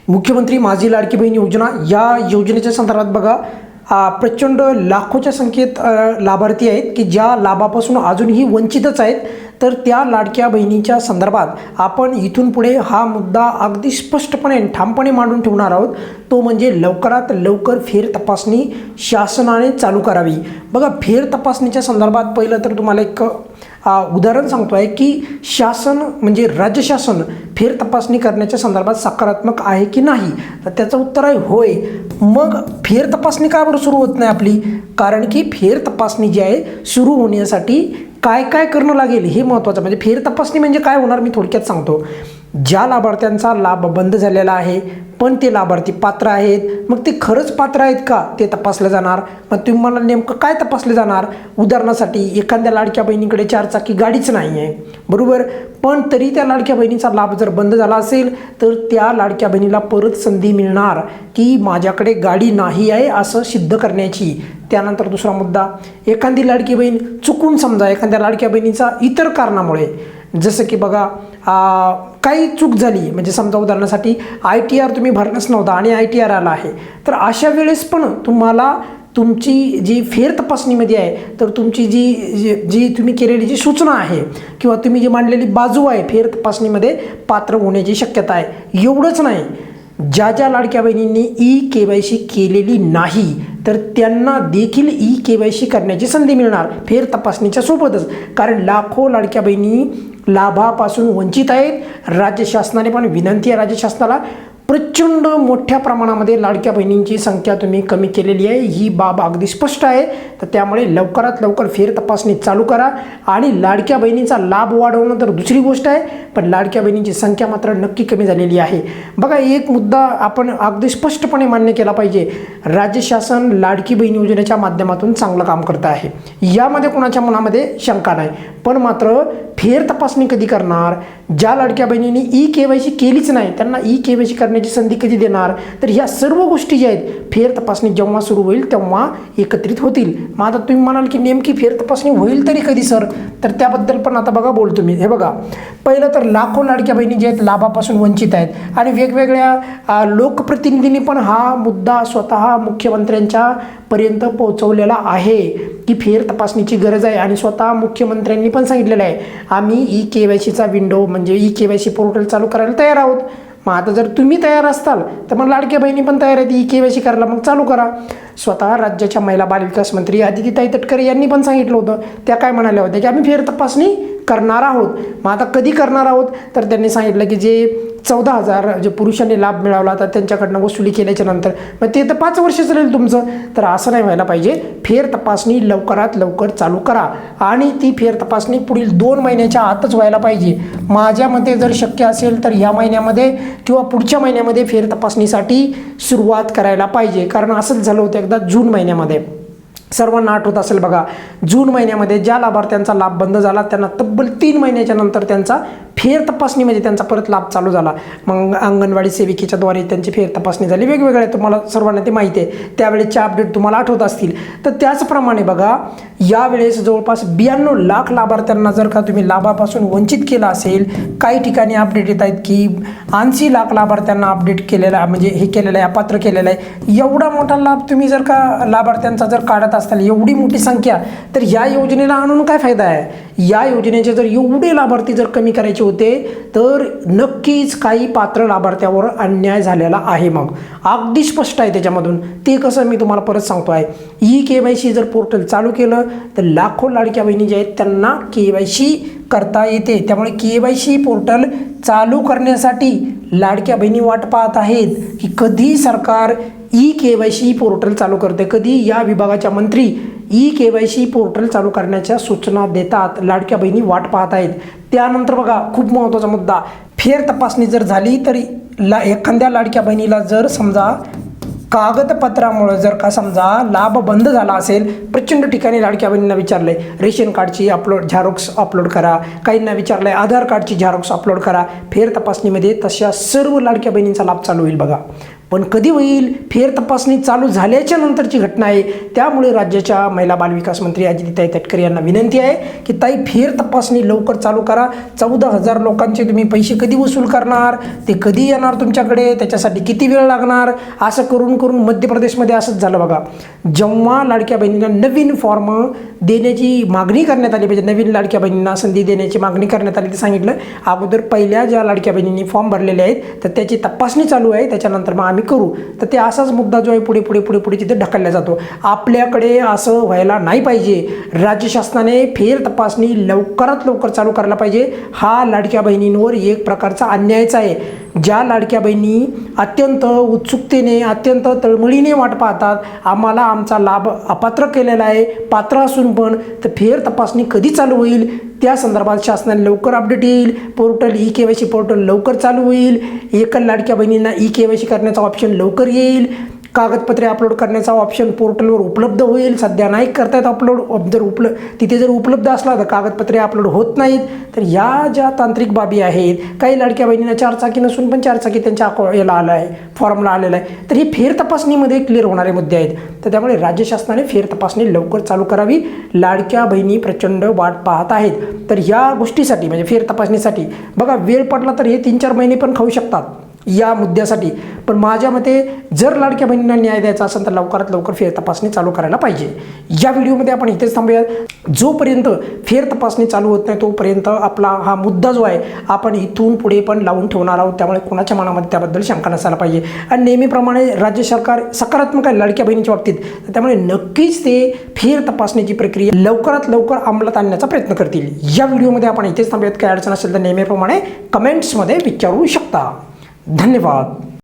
मुख्यमंत्री माझी लाडकी बहीण योजना या योजनेच्या संदर्भात बघा प्रचंड लाखोच्या संख्येत लाभार्थी आहेत की ज्या लाभापासून अजूनही वंचितच आहेत। तर त्या लाडक्या बहिणीच्या संदर्भात आपण इथून पुढे हा मुद्दा अगदी स्पष्टपणे ठामपणे मांडून ठेवणार आहोत, तो म्हणजे लवकरात लवकर फेर तपासणी शासनाने चालू करावी। बघा फेर तपासणीच्या संदर्भात पहिलं तर तुम्हाला एक उदाहरण सांगतो आहे की शासन म्हणजे राज्य शासन फेर तपासणी करण्याच्या संदर्भात सकारात्मक आहे की नाही, तर त्याचं उत्तर आहे होय। मग फेर तपासणी का बरं सुरू होत नाही आपली? कारण की फेर तपासणी जी आहे सुरू होण्यासाठी काय काय करणं लागेल हे महत्त्वाचं। म्हणजे फेर तपासणी म्हणजे काय होणार मी थोडक्यात सांगतो। ज्या लाभार्थ्यांचा लाभ बंद झालेला आहे पण ते लाभार्थी पात्र आहेत, मग ते खरंच पात्र आहेत का ते तपासलं जाणार। मग तुम्हाला नेमकं काय तपासलं जाणार? उदाहरणासाठी एखाद्या लाडक्या बहिणीकडे 4 चाकी गाडीच नाही आहे, बरोबर, पण तरी त्या लाडक्या बहिणीचा लाभ जर बंद झाला असेल तर त्या लाडक्या बहिणीला परत संधी मिळणार की माझ्याकडे गाडी नाही आहे असं सिद्ध करण्याची। त्यानंतर दुसरा मुद्दा, एखादी लाडकी बहीण चुकून समजा एखाद्या लाडक्या बहिणीचा इतर कारणामुळे जसं की बघा काही चूक झाली, म्हणजे समजा उदाहरणासाठी ITR तुम्ही भरलाच नव्हता आणि ITR आला आहे, तर अशा वेळेस पण तुम्हाला तुमची जी फेर तपासणीमध्ये आहे तर तुमची जी तुम्ही केलेली जी सूचना आहे किंवा तुम्ही जी मांडलेली बाजू आहे फेर तपासणीमध्ये पात्र होण्याची शक्यता आहे। एवढंच नाही, ज्या ज्या लाडक्या बहिणींनी EKYC केलेली नाही तर त्यांना देखील EKYC करण्याची संधी मिळणार फेर तपासणीच्या सोबतच। कारण लाखो लाडक्या बहिणी लाभापासून वंचित आहेत। राज्य शासनाने पण विनंती आहे राज्य शासनाला, प्रचंड मोठ्या प्रमाणामध्ये लाडक्या बहिणींची संख्या तुम्ही कमी केलेली आहे, ही बाब अगदी स्पष्ट आहे। तर त्यामुळे लवकरात लवकर फेर तपासणी चालू करा आणि लाडक्या बहिणींचा लाभ वाढवणं तर दुसरी गोष्ट आहे, पण लाडक्या बहिणींची संख्या मात्र नक्की कमी झालेली आहे। बघा एक मुद्दा आपण अगदी स्पष्टपणे मान्य केला पाहिजे, राज्य शासन लाडकी बहीण योजनेच्या माध्यमातून चांगलं काम करत आहे, यामध्ये कोणाच्या मनामध्ये शंका नाही। पण मात्र फेर तपासणी कधी करणार? ज्या लाडक्या बहिणींनी EKYC केलीच नाही त्यांना EKYC करण्याची संधी कधी देणार? तर ह्या सर्व गोष्टी ज्या आहेत फेर तपासणी जेव्हा सुरू होईल तेव्हा एकत्रित होतील। मग आता तुम्ही म्हणाल की नेमकी फेर तपासणी होईल तरी कधी सर? तर त्याबद्दल पण आता बघा बोलतो मी। हे बघा, पहिलं तर लाखो लाडक्या बहिणी जे आहेत लाभापासून वंचित आहेत आणि वेगवेगळ्या लोकप्रतिनिधींनी पण हा मुद्दा स्वतः मुख्यमंत्र्यांच्या पर्यंत पोहोचवलेला आहे की फेर तपासणीची गरज आहे आणि स्वतः मुख्यमंत्र्यांनी पण सांगितलेलं आहे आम्ही EKYCचा विंडो म्हणजे EKYC पोर्टल चालू करायला तयार आहोत। मग आता जर तुम्ही तयार असताल तर मग लाडक्या बहिणी पण तयार आहेत EKYC करायला, मग चालू करा। स्वतः राज्याच्या महिला बालविकास मंत्री अदितीताई तटकरे यांनी पण सांगितलं होतं, त्या काय म्हणाल्या होत्या की आम्ही फेर तपासणी करणार आहोत। मग आता कधी करणार आहोत? तर त्यांनी सांगितलं की जे 14,000 जे पुरुषांनी लाभ मिळवला तर त्यांच्याकडनं वसुली केल्याच्या नंतर मग ते तर 5 वर्ष चालेल तुमचं। तर असं नाही व्हायला पाहिजे, फेर तपासणी लवकरात लवकर चालू करा आणि ती फेर तपासणी पुढील 2 महिन्याच्या आतच व्हायला पाहिजे। माझ्या मते जर शक्य असेल तर या महिन्यामध्ये किंवा पुढच्या महिन्यामध्ये फेर तपासणीसाठी सुरुवात करायला पाहिजे। कारण असंच झालं होतं एकदा जून महिन्यामध्ये, सर्वांना आठवत असेल बघा, जून महिन्यामध्ये ज्या लाभार्थ्यांचा लाभ बंद झाला त्यांना तब्बल 3 महिन्याच्या नंतर त्यांचा फेर तपासणी म्हणजे त्यांचा परत लाभ चालू झाला। मग अंगणवाडी सेविकेच्या द्वारे त्यांची फेर तपासणी झाली, वेगवेगळे तुम्हाला सर्वांना ते माहिती आहे, त्यावेळेचे अपडेट तुम्हाला आठवत असतील। तर त्याचप्रमाणे बघा यावेळेस जवळपास 92 लाख लाभार्थ्यांना जर का तुम्ही लाभापासून वंचित केलं असेल, काही ठिकाणी अपडेट येत आहेत की 80 लाख लाभार्थ्यांना अपडेट केलेला म्हणजे हे केलेलं आहे, अपात्र केलेलं आहे। एवढा मोठा लाभ तुम्ही जर का लाभार्थ्यांचा जर काढत असताल एवढी मोठी संख्या, तर या योजनेला आणून काय फायदा आहे? या योजनेचे जर एवढे लाभार्थी जर कमी करायचे होते तर नक्कीच काही पात्र लाभार्थ्यावर अन्याय झालेला आहे। मग अगदी स्पष्ट आहे त्याच्यामधून, ते कसं मी तुम्हाला परत सांगतो आहे, EKYC जर पोर्टल चालू केलं तर लाखो लाडक्या बहिणी जे आहेत त्यांना KYC करता येते। त्यामुळे KYC पोर्टल चालू करण्यासाठी लाडक्या बहिणी वाट पाहत आहेत की कधी सरकार EKYC पोर्टल चालू करते, कधी या विभागाच्या मंत्री EKYC पोर्टल चालू करण्याच्या सूचना देतात। लाडक्या बहिणी वाट पाहत आहेत। त्यानंतर बघा खूप महत्त्वाचा मुद्दा, फेर तपासणी जर झाली तरी एखाद्या लाडक्या बहिणीला जर समजा कागदपत्रामुळे जर का समजा लाभ बंद झाला असेल, प्रचंड ठिकाणी लाडक्या बहिणींना विचारलंय रेशन कार्डची झेरॉक्स अपलोड करा, काहींना विचारलंय आधार कार्डची झेरॉक्स अपलोड करा। फेर तपासणीमध्ये तशा सर्व लाडक्या बहिणींचा लाभ चालू होईल बघा। पण कधी होईल? फेर तपासणी चालू झाल्याच्या नंतरची घटना आहे. त्यामुळे राज्याच्या महिला बालविकास मंत्री अदितीताई तटकरे यांना विनंती आहे की ताई, फेर तपासणी लवकर चालू करा. 14,000 लोकांचे तुम्ही पैसे कधी वसूल करणार? ते कधी येणार तुमच्याकडे? त्याच्यासाठी किती वेळ लागणार? असं करून करून मध्य प्रदेशमध्ये असंच झालं बघा. जेव्हा लाडक्या बहिणींना नवीन फॉर्म देण्याची मागणी करण्यात आली पाहिजे, नवीन लाडक्या बहिणींना संधी देण्याची मागणी करण्यात आली, ते सांगितलं अगोदर पहिल्या ज्या लाडक्या बहिणींनी फॉर्म भरलेले आहेत तर त्याची तपासणी चालू आहे, त्याच्यानंतर मग आम्ही करू. तर ते असाच मुद्दा जो आहे पुढे पुढे पुढे पुढे तिथे ढकलला जातो. आपल्याकडे असं व्हायला नाही पाहिजे. राज्य शासनाने फेर तपासणी लवकरात लवकर चालू करायला पाहिजे. हा लाडक्या बहिणींवर एक प्रकारचा अन्यायच आहे. ज्या लाडक्या बहिणी अत्यंत उत्सुकतेने, अत्यंत तळमळीने वाट पाहतात, आम्हाला आमचा लाभ अपात्र केलेला आहे, पात्र असून पण, तर फेर तपासणी कधी चालू होईल त्या संदर्भात शासनाने लवकर अपडेट येईल. पोर्टल ई-KYC पोर्टल लवकर चालू होईल. एकल लाडक्या बहिणींना ई-KYC करण्याचा ऑप्शन लवकर येईल. कागदपत्रे अपलोड करण्याचा ऑप्शन पोर्टलवर उपलब्ध होईल. सध्या नाही करतायत अपलोड. जर तिथे जर उपलब्ध असला तर कागदपत्रे अपलोड होत नाहीत. तर या ज्या तांत्रिक बाबी आहेत, काही लाडक्या बहिणींना 4 चाकी नसून पण 4 चाकी त्यांच्या याला आलं आहे, फॉर्मला आलेला आहे. तर हे फेर तपासणीमध्ये क्लिअर होणारे मुद्दे आहेत. तर त्यामुळे राज्य शासनाने फेर तपासणी लवकर चालू करावी. लाडक्या बहिणी प्रचंड वाट पाहत आहेत. तर या गोष्टीसाठी म्हणजे फेर तपासणीसाठी बघा, वेळ पडला तर हे 3-4 महिने पण खाऊ शकतात या मुद्द्यासाठी. पण माझ्या मते जर लाडक्या बहिणींना न्याय द्यायचा असेल तर लवकरात लवकर फेर तपासणी चालू करायला पाहिजे. या व्हिडिओमध्ये आपण इथेच थांबूया. जोपर्यंत फेर तपासणी चालू होत नाही तोपर्यंत आपला हा मुद्दा जो आहे आपण इथून पुढे पण लावून ठेवणार आहोत. त्यामुळे कोणाच्या मनामध्ये त्याबद्दल शंका नसायला पाहिजे. आणि नेहमीप्रमाणे राज्य सरकार सकारात्मक आहे लाडक्या बहिणीच्या बाबतीत. त्यामुळे नक्कीच ते फेर तपासणीची प्रक्रिया लवकरात लवकर अंमलात आणण्याचा प्रयत्न करतील. या व्हिडिओमध्ये आपण इथेच थांबूयात. काय अडचण असेल तर नेहमीप्रमाणे कमेंट्समध्ये विचारू शकता. धन्यवाद.